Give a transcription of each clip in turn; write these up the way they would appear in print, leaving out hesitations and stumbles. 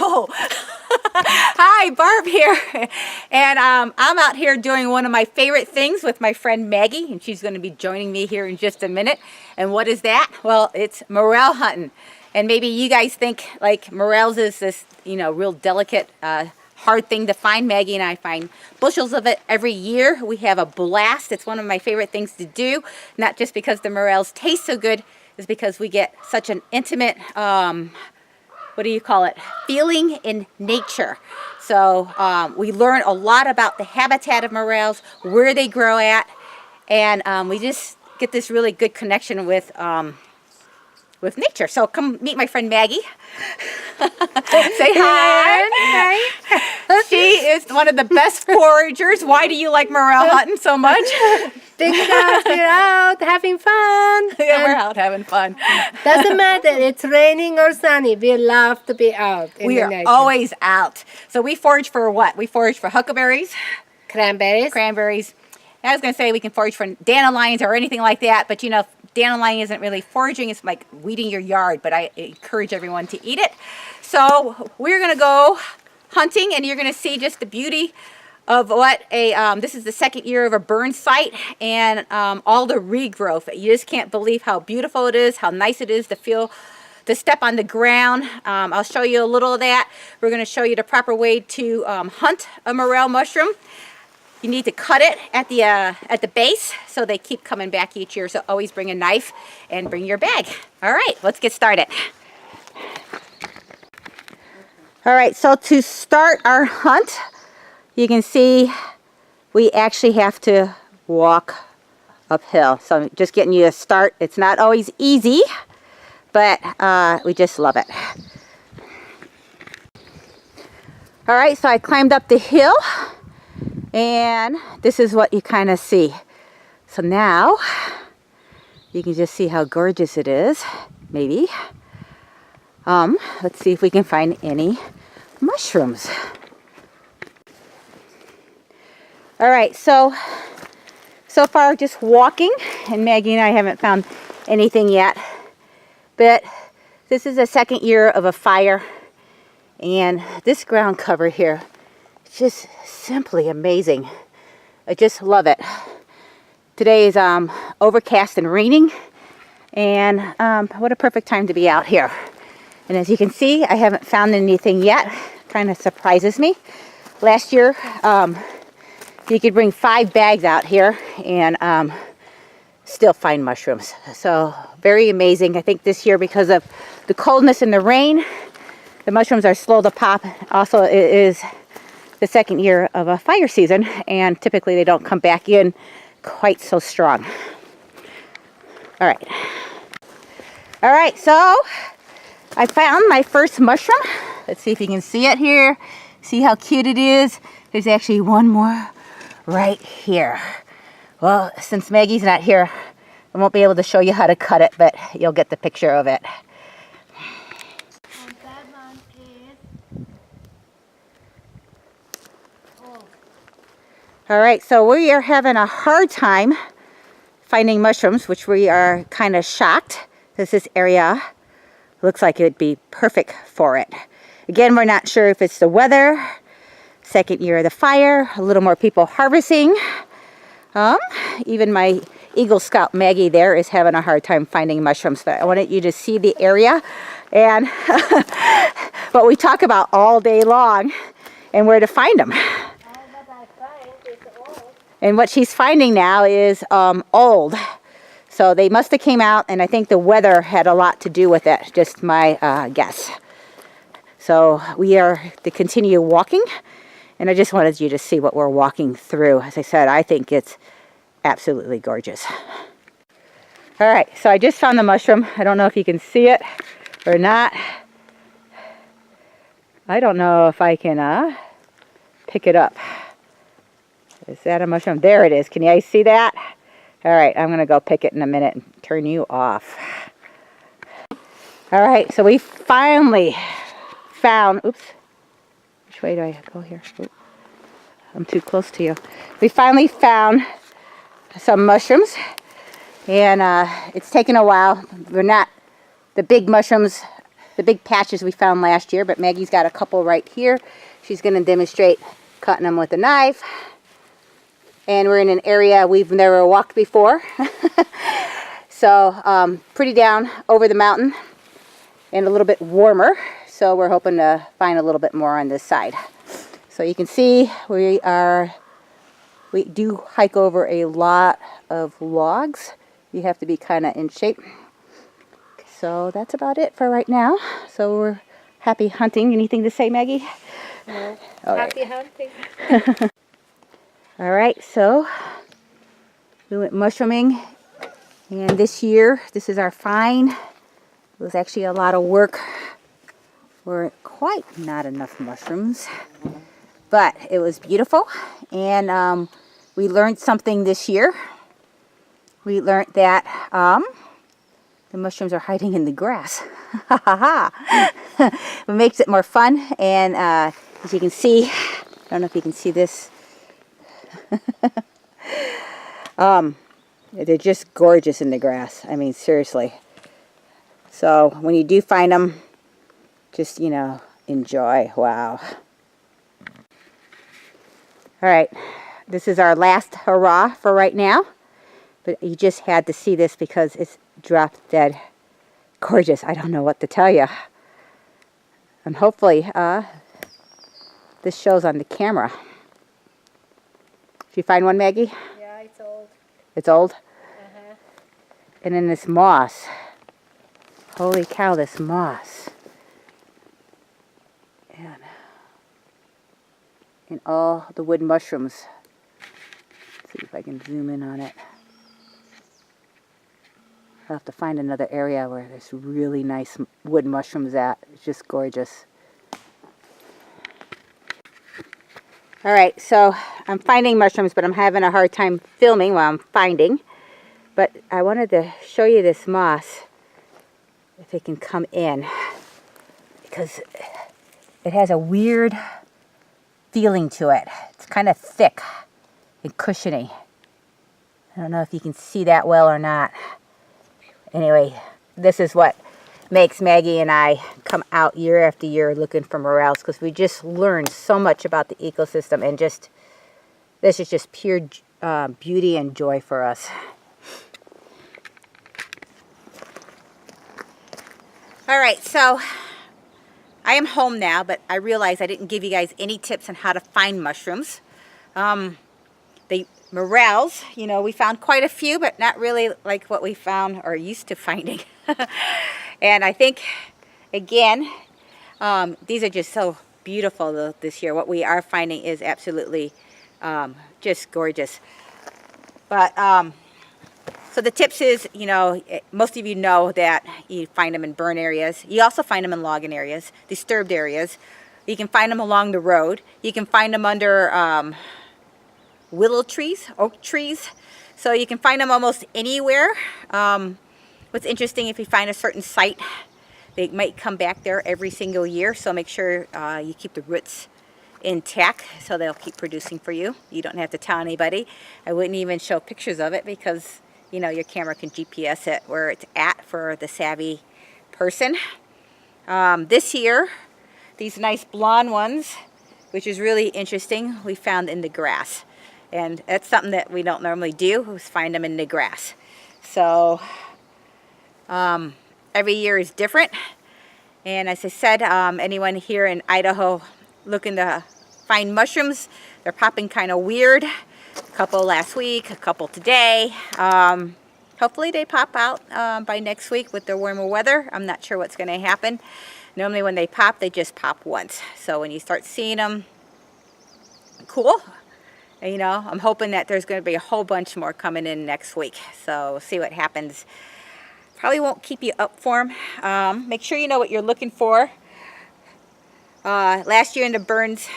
Oh, hi, Barb here. And I'm out here doing one of my favorite things with my friend Maggie, and she's going to be joining me here in just a minute. And what is that? Well, it's morel hunting. And maybe you guys think like morels is this, real delicate, hard thing to find. Maggie and I find bushels of it every year. We have a blast. It's one of my favorite things to do, not just because the morels taste so good, it's because we get such an intimate, feeling in nature. So we learn a lot about the habitat of morels, where they grow at, and we just get this really good connection with nature. So come meet my friend Maggie. Say hi. Hi. She is one of the best foragers. Why do you like morel hunting so much? Because we're out having fun. Yeah, we're out having fun. Doesn't matter, it's raining or sunny. We love to be out. We are always out. So we forage for what? We forage for huckleberries, cranberries. I was going to say we can forage for dandelions or anything like that, but dandelion isn't really foraging. It's like weeding your yard, but I encourage everyone to eat it. So we're going to go hunting, and you're going to see just the beauty of what this is the second year of a burn site, and all the regrowth. You just can't believe how beautiful it is, how nice it is to step on the ground. I'll show you a little of that. We're going to show you the proper way to hunt a morel mushroom. You need to cut it at the base so they keep coming back each year. So always bring a knife and bring your bag. All right, let's get started. All right, so to start our hunt, you can see we actually have to walk uphill. So I'm just getting you a start. It's not always easy, but we just love it. All right, so I climbed up the hill, and this is what you kind of see. So now you can just see how gorgeous it is, maybe. Let's see if we can find any mushrooms. All right, so far just walking, and Maggie and I haven't found anything yet. But this is the second year of a fire, and this ground cover here, it's just simply amazing. I just love it. Today is overcast and raining, and what a perfect time to be out here. And as you can see, I haven't found anything yet. Kind of surprises me. Last year, you could bring 5 bags out here and still find mushrooms. So very amazing. I think this year, because of the coldness and the rain, the mushrooms are slow to pop. Also, it is the second year of a fire season, and typically they don't come back in quite so strong. All right, so I found my first mushroom. Let's see if you can see it here. See how cute it is? There's actually one more right here. Well, since Maggie's not here, I won't be able to show you how to cut it, but you'll get the picture of it. And that one is... All right, so we are having a hard time finding mushrooms, which we are kind of shocked, because this area looks like it would be perfect for it. Again, we're not sure if it's the weather, second year of the fire, a little more people harvesting. Even my Eagle Scout Maggie there is having a hard time finding mushrooms, but I wanted you to see the area and what we talk about all day long and where to find them. And what she's finding now is old. So they must have came out, and I think the weather had a lot to do with it, just my guess. So we are to continue walking, and I just wanted you to see what we're walking through. As I said, I think it's absolutely gorgeous. All right, so I just found the mushroom. I don't know if you can see it or not. I don't know if I can pick it up. Is that a mushroom? There it is. Can you guys see that? All right, I'm going to go pick it in a minute and turn you off. All right, so we finally found, oops, which way do I go here? Oops, I'm too close to you. We finally found some mushrooms, and it's taken a while. We're not the big mushrooms the big patches we found last year, but Maggie's got a couple right here. She's going to demonstrate cutting them with a knife. And we're in an area we've never walked before. So pretty down over the mountain and a little bit warmer. So we're hoping to find a little bit more on this side. So you can see we do hike over a lot of logs. You have to be kind of in shape. So that's about it for right now. So we're happy hunting. Anything to say, Maggie? No. All Happy right. hunting. All right, so we went mushrooming, and this year, this is our find. It was actually a lot of work. Were quite not enough mushrooms, but it was beautiful, and we learned something this year. We learned that the mushrooms are hiding in the grass. Ha ha ha! It makes it more fun, and as you can see, I don't know if you can see this. They're just gorgeous in the grass. I mean, seriously. So when you do find them, just, you know, enjoy. Wow. All right, this is our last hurrah for right now, but you just had to see this because it's drop dead gorgeous. I don't know what to tell you. And hopefully this shows on the camera. Did you find one, Maggie? Yeah, it's old. It's old? Uh-huh. And then this moss. Holy cow, this moss. And all the wood mushrooms. Let's see if I can zoom in on it. I'll have to find another area where there's really nice wood mushrooms at. It's just gorgeous. All right, so I'm finding mushrooms, but I'm having a hard time filming while I'm finding. But I wanted to show you this moss, if it can come in, because it has a weird feeling to it. It's kind of thick and cushiony. I don't know if you can see that well or not. Anyway, this is what makes Maggie and I come out year after year looking for morels, because we just learned so much about the ecosystem, and just this is just pure beauty and joy for us. All right, so I am home now, but I realize I didn't give you guys any tips on how to find mushrooms. The morels, you know, we found quite a few, but not really like what we found or used to finding. And I think, again, these are just so beautiful this year. What we are finding is absolutely just gorgeous. But so the tips is, you know, most of you know that you find them in burn areas. You also find them in logging areas, disturbed areas. You can find them along the road. You can find them under willow trees, oak trees. So you can find them almost anywhere. What's interesting, if you find a certain site, they might come back there every single year. So make sure you keep the roots intact so they'll keep producing for you. You don't have to tell anybody. I wouldn't even show pictures of it because, you know, your camera can GPS it where it's at for the savvy person. This year, these nice blonde ones, which is really interesting, we found in the grass. And that's something that we don't normally do, is find them in the grass. So every year is different. And as I said, anyone here in Idaho looking to find mushrooms, they're popping kind of weird. A couple last week, a couple today. Hopefully they pop out by next week with the warmer weather. I'm not sure what's going to happen. Normally when they pop, they just pop once. So when you start seeing them, cool. And, you know, I'm hoping that there's going to be a whole bunch more coming in next week. So we'll see what happens. Probably won't keep you up for them. Make sure you know what you're looking for. Last year in the burns,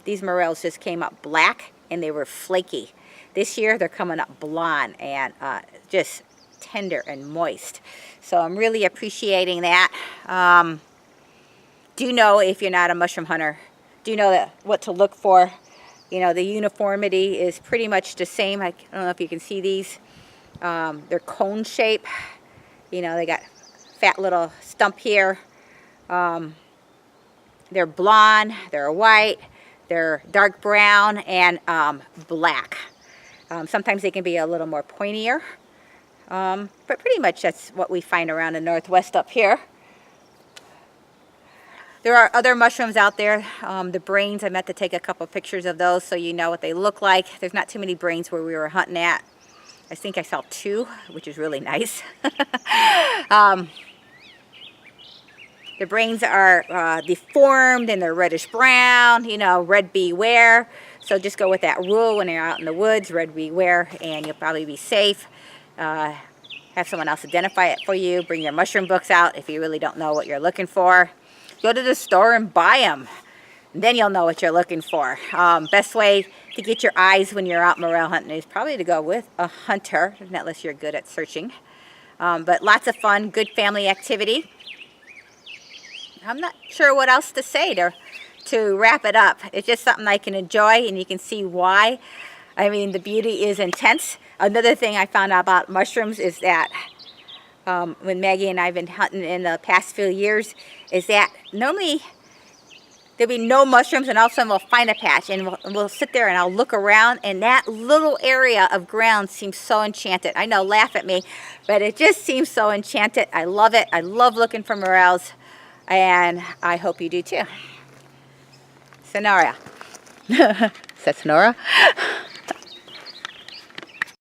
these morels just came up black and they were flaky. This year they're coming up blonde and just tender and moist. So I'm really appreciating that. Do know, if you're not a mushroom hunter, do know that what to look for. You know, the uniformity is pretty much the same. I don't know if you can see these. They're cone shape. You know, they got fat little stump here. They're blonde, they're white, they're dark brown, and black. Sometimes they can be a little more pointier, but pretty much that's what we find around the Northwest up here. There are other mushrooms out there. The brains, I meant to take a couple pictures of those so you know what they look like. There's not too many brains where we were hunting at. I think I saw 2, which is really nice. The brains are deformed and they're reddish brown, you know, red beware. So just go with that rule when you're out in the woods, red beware, and you'll probably be safe. Have someone else identify it for you. Bring your mushroom books out if you really don't know what you're looking for. Go to the store and buy them. Then you'll know what you're looking for. Best way to get your eyes when you're out morel hunting is probably to go with a hunter, unless you're good at searching. But lots of fun, good family activity. I'm not sure what else to say to wrap it up. It's just something I can enjoy, and you can see why. I mean, the beauty is intense. Another thing I found out about mushrooms is that when Maggie and I have been hunting in the past few years, is that normally there'll be no mushrooms, and all of a sudden we'll find a patch, and we'll sit there and I'll look around, and that little area of ground seems so enchanted. I know, laugh at me, but it just seems so enchanted. I love it. I love looking for morels, and I hope you do too. Sonora. Is that Sonora?